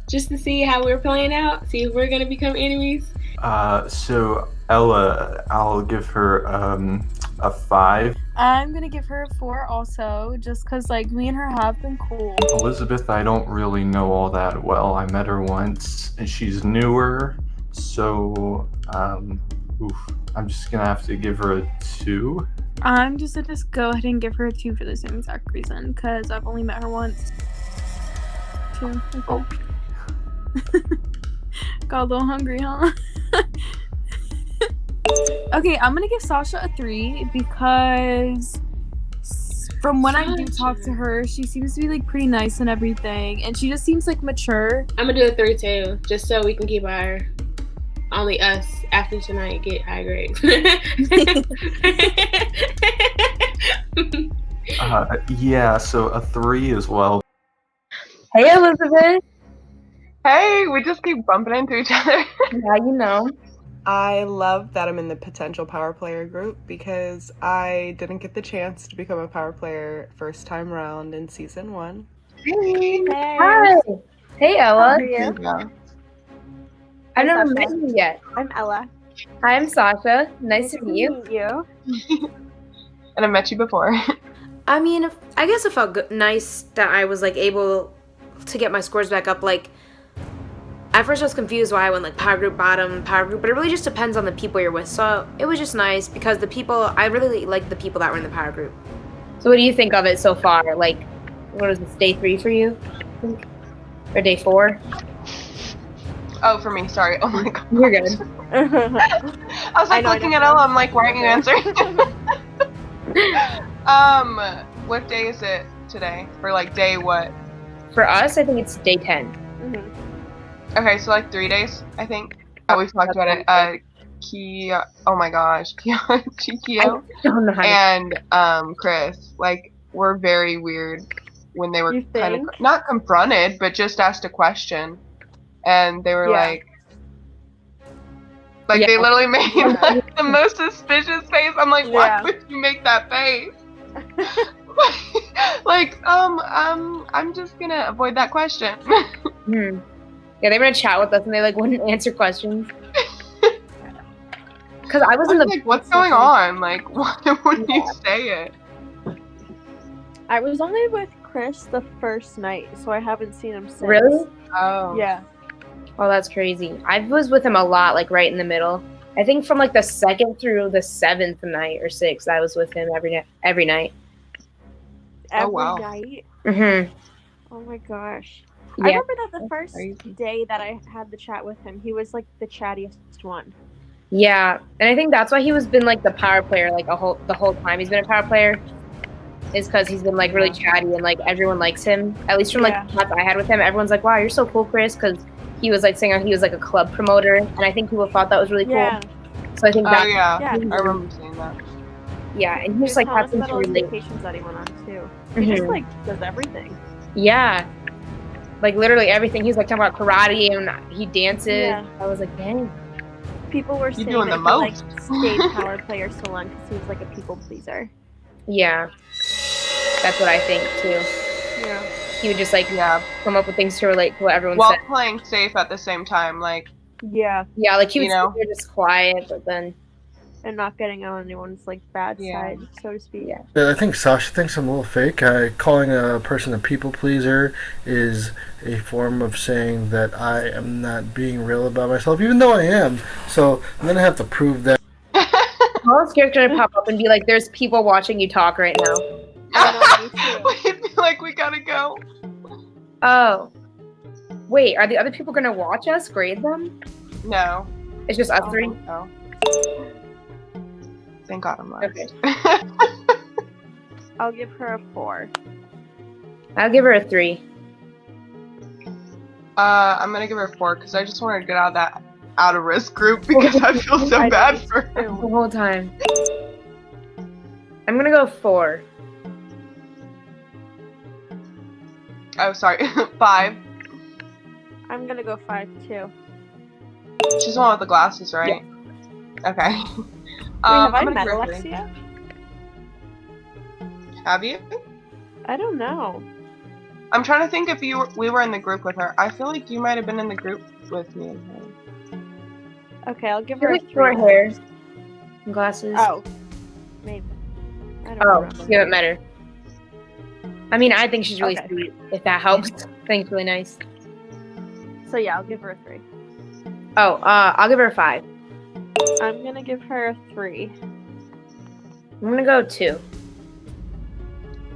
just to see how we're playing out, see if we're gonna become enemies. So Ella, I'll give her a 5. I'm gonna give her a 4 also, just because like me and her have been cool. Elizabeth, I don't really know all that well. I met her once, and she's newer, so I'm just gonna have to give her a 2. I'm just gonna go ahead and give her a 2 for the same exact reason, because I've only met her once. 2. Okay. Got a little hungry, huh? Okay, I'm gonna give Sasha a 3 because from when I do talk to her, she seems to be like pretty nice and everything, and she just seems like mature. I'm gonna do a 3 too, just so we can keep only us after tonight get high grades. Yeah, so a 3 as well. Hey, Elizabeth. Hey, we just keep bumping into each other. Yeah, you know. I love that I'm in the potential power player group because I didn't get the chance to become a power player first time around in season 1. Hey. Hi. Hey, Ella. How are you? Yeah. I've never Sasha. met you yet. I'm Ella. Hi, I'm Sasha. Nice to meet you. And I met you before. I mean, I guess it felt nice that I was like able to get my scores back up. Like, at first I was confused why I went like power group, bottom, power group, but it really just depends on the people you're with. So it was just nice because I really like the people that were in the power group. So what do you think of it so far? Like, what is this, day 3 for you? Or day 4? Oh, for me, sorry. Oh my god. You're good. I was like looking at Ella, I'm like, why aren't you answering? What day is it today? For like day what? For us, I think it's day 10. Okay, so like 3 days, I think. We've talked about it. Oh my gosh, Chikio and Chris, like, were very weird when they were kind of not confronted, but just asked a question, and they were like they literally made like, the most suspicious face. I'm like, why would you make that face? Like, I'm just gonna avoid that question. Yeah, they were gonna chat with us and they like wouldn't answer questions. Cause I was in the like, what's going on? Like, why wouldn't you say it? I was only with Chris the first night, so I haven't seen him since. Really? Oh. Yeah. Oh, that's crazy. I was with him a lot, like right in the middle. I think from like the 2nd through the 7th night or 6th, I was with him every night. Every night? Mhm. Oh my gosh. Yeah. I remember that the first day that I had the chat with him, he was like the chattiest one. Yeah, and I think that's why he was been like the power player like the whole time he's been a power player, is because he's been like really chatty and like everyone likes him. At least from like the chats I had with him, everyone's like, "Wow, you're so cool, Chris," because he was like saying he was like a club promoter, and I think people thought that was really cool. Yeah. So I think that's I remember seeing that. Yeah, and he just like had some some really vacations that he went on too. He just like does everything. Yeah. Like literally everything. He was like talking about karate and he dances. Yeah. I was like, dang. People were saying doing that the he like most. stayed power player so long because he was like a people pleaser. Yeah. That's what I think too. Yeah. He would just like come up with things to relate to what everyone While said. playing safe at the same time, like. Yeah. Yeah, like he would You know? sit there just quiet, but then and not getting on anyone's like bad side, so to speak. Yeah. I think Sasha thinks I'm a little fake. Calling a person a people pleaser is a form of saying that I am not being real about myself, even though I am. So I'm gonna have to prove that. Paul's character would pop up and be like, "There's people watching you talk right now." We'd be like, we gotta go. Oh. Wait, are the other people gonna watch us, grade them? No. It's just us 3? No. Thank God I'm not. Okay. I'll give her a 4. I'll give her a 3. I'm gonna give her a 4 because I just want to get out of that out of risk group because I feel so bad for her. The whole time. I'm gonna go 4. Oh, sorry. 5. I'm gonna go 5 too. She's the one with the glasses, right? Yeah. Okay. Wait, have I met Alexia? Have you? I don't know. I'm trying to think if we were in the group with her. I feel like you might have been in the group with me and her. Okay, I'll give her a 3. Short hair. And glasses. Oh. Maybe. I don't remember. You haven't met her. I mean, I think she's really sweet, if that helps. I think it's really nice. So yeah, I'll give her a 3. Oh, I'll give her a 5. I'm gonna give her a 3. I'm gonna go 2.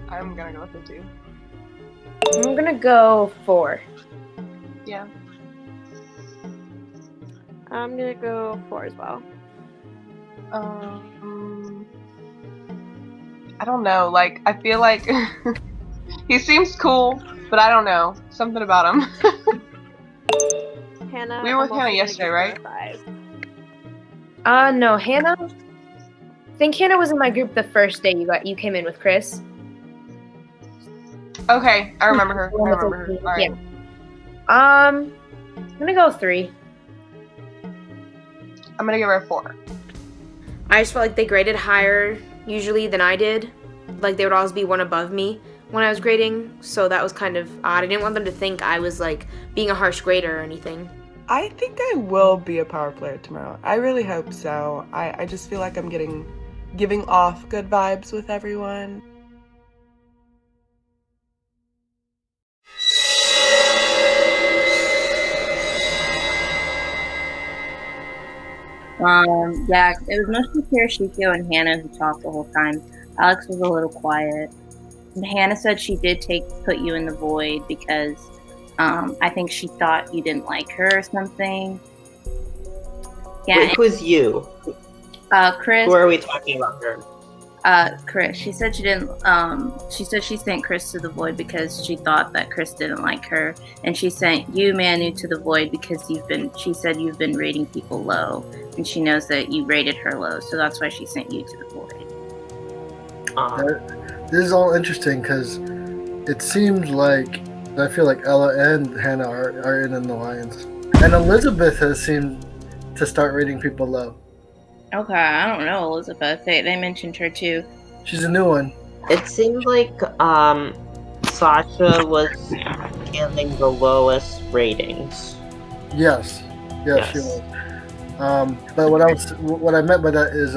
I'm gonna go with a 2. I'm gonna go 4. Yeah. I'm gonna go 4 as well. I don't know. Like, I feel like he seems cool, but I don't know. Something about him. Hannah. We were with Hannah yesterday, right? No, Hannah. I think Hannah was in my group the first day you came in with Chris. Okay, I remember her. All right. Yeah. I'm gonna go 3. I'm gonna give her a 4. I just felt like they graded higher usually than I did. Like they would always be one above me, when I was grading, so that was kind of odd. I didn't want them to think I was like being a harsh grader or anything. I think I will be a power player tomorrow. I really hope so. I just feel like I'm giving off good vibes with everyone. Yeah, it was mostly Kirishikyo and Hannah who talked the whole time. Alex was a little quiet. And Hannah said she did put you in the void because I think she thought you didn't like her or something. Yeah. Wait, who's you? Chris. Who are we talking about here? Chris. She said she didn't. She said she sent Chris to the void because she thought that Chris didn't like her, and she sent you, Manu, to the void because she said you've been rating people low, and she knows that you rated her low, so that's why she sent you to the void. This is all interesting because it seems like I feel like Ella and Hannah are in an alliance, and Elizabeth has seemed to start rating people low. Okay, I don't know Elizabeth. They mentioned her too. She's a new one. It seemed like Sasha was getting the lowest ratings. Yes, she was. But what I meant by that is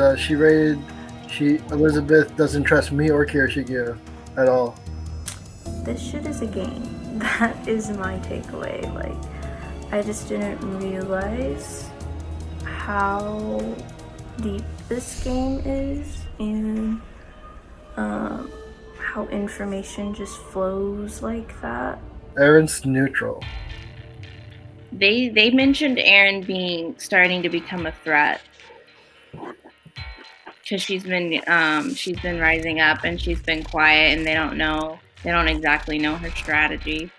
Elizabeth doesn't trust me or Kirishikyo at all. This shit is a game. That is my takeaway. Like, I just didn't realize how deep this game is and how information just flows like that. Aaron's neutral. They mentioned Aaron starting to become a threat because she's been rising up and she's been quiet and they don't exactly know her strategy.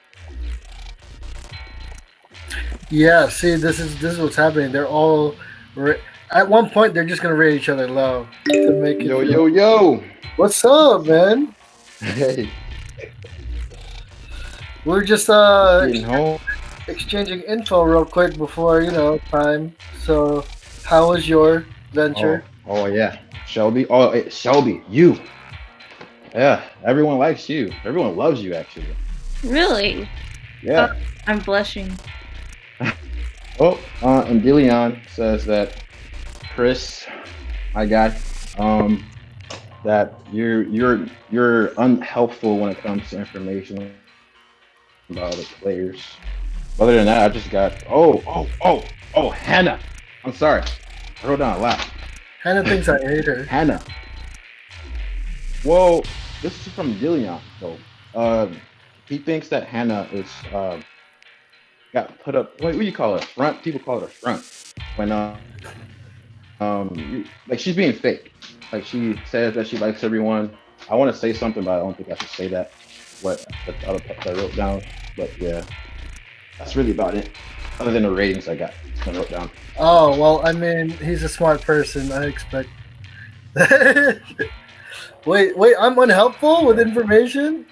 Yeah, see, this is what's happening. They're all at one point they're just gonna rate each other low to make it. Yo. What's up, man? Hey. We're just exchanging info real quick before time. So, how was your venture? Oh yeah, Shelby. Oh, hey, Shelby, you. Yeah, everyone likes you. Everyone loves you, actually. Really? Yeah. Oh, I'm blushing. And Deleon says that Chris, I got that you're unhelpful when it comes to information about the players. Other than that, I just got Hannah. I'm sorry, I wrote down a lot. Hannah thinks I hate her. Hannah. Well, this is from Deleon though. He thinks that Hannah is got put up. What do you call it? A front? People call it a front. When like she's being fake. Like she says that she likes everyone. I want to say something, but I don't think I should say that. What the other parts I wrote down. But yeah, that's really about it. Other than the ratings I wrote down. Oh well, I mean, he's a smart person. I expect. Wait, I'm unhelpful with information?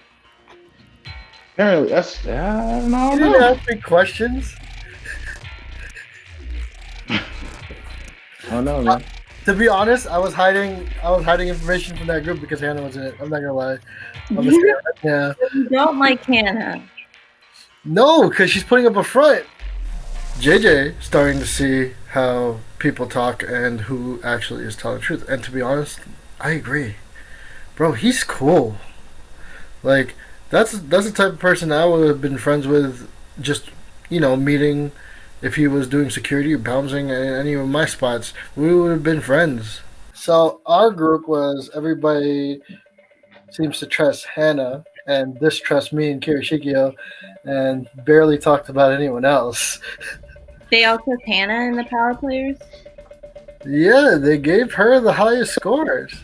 Apparently, that's I don't know. You didn't ask me questions. I don't know, man. To be honest, I was hiding information from that group because Hannah was in it. I'm not gonna lie. Yeah. You don't like Hannah. No, because she's putting up a front. JJ starting to see how people talk and who actually is telling the truth. And to be honest, I agree. Bro, he's cool. Like, that's the type of person I would have been friends with just, meeting if he was doing security or bouncing at any of my spots. We would have been friends. So our group was everybody seems to trust Hannah and distrust me and Kirishikyo and barely talked about anyone else. They all took Hannah in the power players? Yeah, they gave her the highest scores.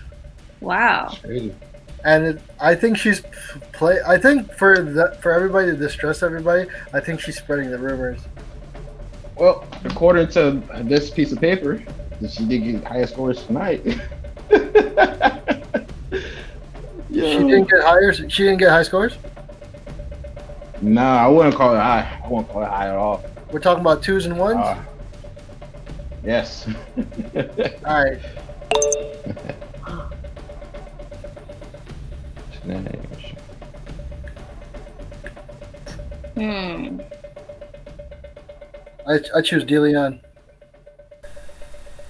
Wow. And I think she's I think for everybody to distrust everybody, I think she's spreading the rumors. Well, according to this piece of paper, she did get highest scores tonight. She didn't get higher. She didn't get high scores. Nah, I wouldn't call it high. I wouldn't call it high at all. We're talking about 2s and 1s. Yes. All right. I choose DeLeon.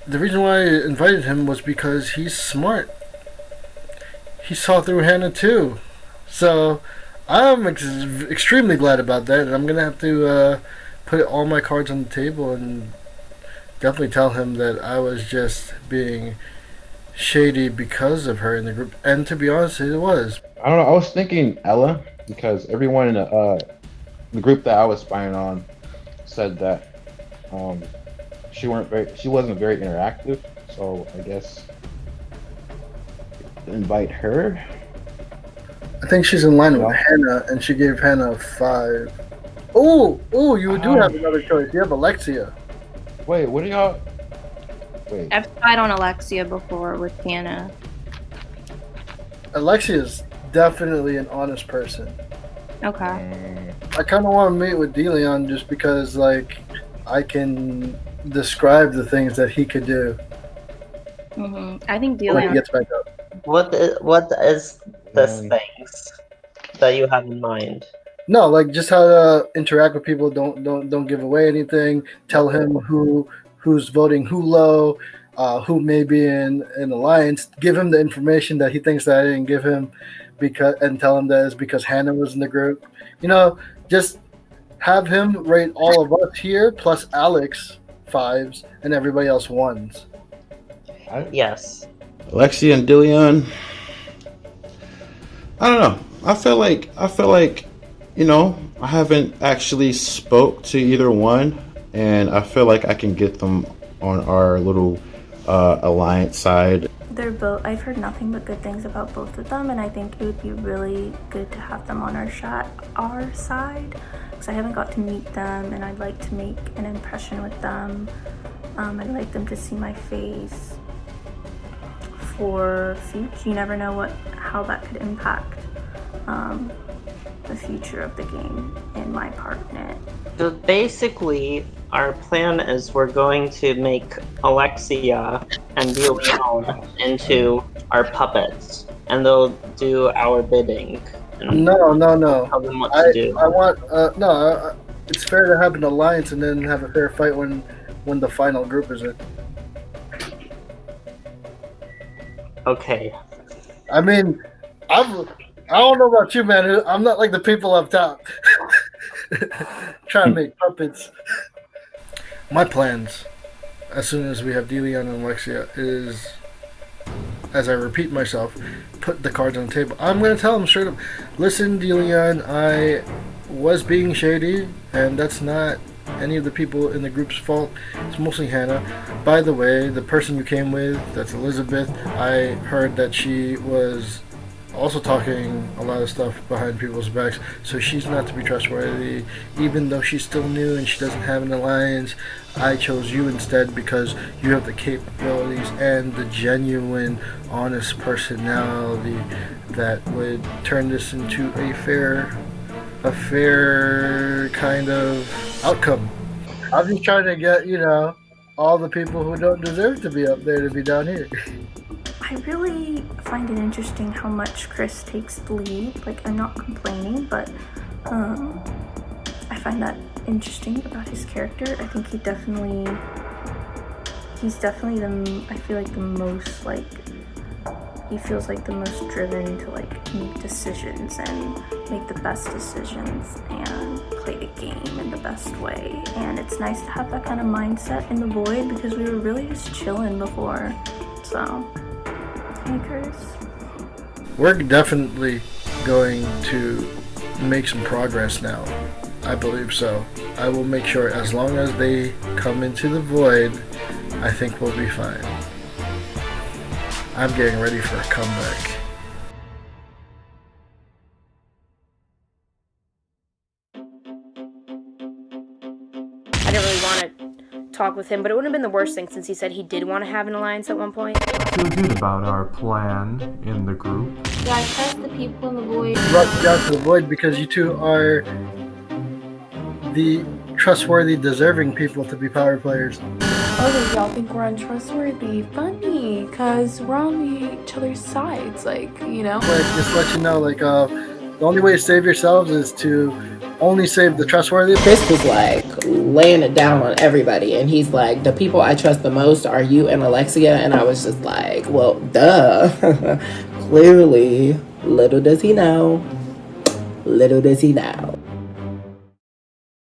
The reason why I invited him was because he's smart. He saw through Hannah too. So I'm extremely glad about that, and I'm going to have to put all my cards on the table and definitely tell him that I was just being shady because of her in the group. And to be honest, it was. I don't know. I was thinking Ella, because everyone in the group that I was spying on said that she wasn't very interactive. So I guess invite her. I think she's in line with Hannah, and she gave Hannah a 5. Oh, you do have another choice. You have Alexia. Wait, what are y'all? Wait. I've spied on Alexia before with Hannah. Alexia's definitely an honest person. Okay. I kind of want to meet with DeLeon just because, like, I can describe the things that he could do. I think when he DeLeon. gets back up. What is this things that you have in mind? No, like just how to interact with people. Don't give away anything. Tell him who's voting who low, who may be in alliance. Give him the information that he thinks that I didn't give him, and tell him that it's because Hannah was in the group. You know, just have him rate all of us here plus Alex 5s and everybody else 1s. Yes. Alexia and DeLeon. I don't know. I feel like you know, I haven't actually spoke to either one, and I feel like I can get them on our little alliance side. They're both. I've heard nothing but good things about both of them, and I think it would be really good to have them on our side, because I haven't got to meet them, and I'd like to make an impression with them. I'd like them to see my face for future. You never know how that could impact the future of the game and my part in it. So basically, our plan is we're going to make Alexia and DeLeon into our puppets, and they'll do our bidding. No. Tell them what to do. I want it's fair to have an alliance and then have a fair fight when the final group is in. Okay. I mean, I don't know about you, man. I'm not like the people up top trying to make puppets. My plans, as soon as we have DeLeon and Alexia, is, as I repeat myself, put the cards on the table. I'm going to tell them straight up, listen, DeLeon, I was being shady, and that's not any of the people in the group's fault. It's mostly Hannah. By the way, the person you came with, that's Elizabeth, I heard that she was also talking a lot of stuff behind people's backs, so she's not to be trustworthy. Even though she's still new and she doesn't have an alliance, I chose you instead because you have the capabilities and the genuine, honest personality that would turn this into a fair kind of outcome. I'm just trying to get, all the people who don't deserve to be up there to be down here. I really find it interesting how much Chris takes the lead. Like, I'm not complaining, but I find that interesting about his character. I think he's definitely I feel like the most, like, he feels like the most driven to, like, make decisions and make the best decisions and play the game in the best way. And it's nice to have that kind of mindset in the Void because we were really just chilling before, so... We're definitely going to make some progress now. I believe so. I will make sure as long as they come into the Void, I think we'll be fine. I'm getting ready for a comeback. I didn't really want to talk with him, but it wouldn't have been the worst thing since he said he did want to have an alliance at one point. I feel good about our plan in the group. Yeah, I trust the people in the Void. Brought you down to the Void because you two are the trustworthy, deserving people to be power players. Oh, y'all think we're untrustworthy? Funny, because we're on each other's sides, like, Just let you know, The only way to save yourselves is to only save the trustworthy. Chris was like laying it down on everybody, and he's like, the people I trust the most are you and Alexia. And I was just like, well, duh. Clearly, little does he know. Little does he know.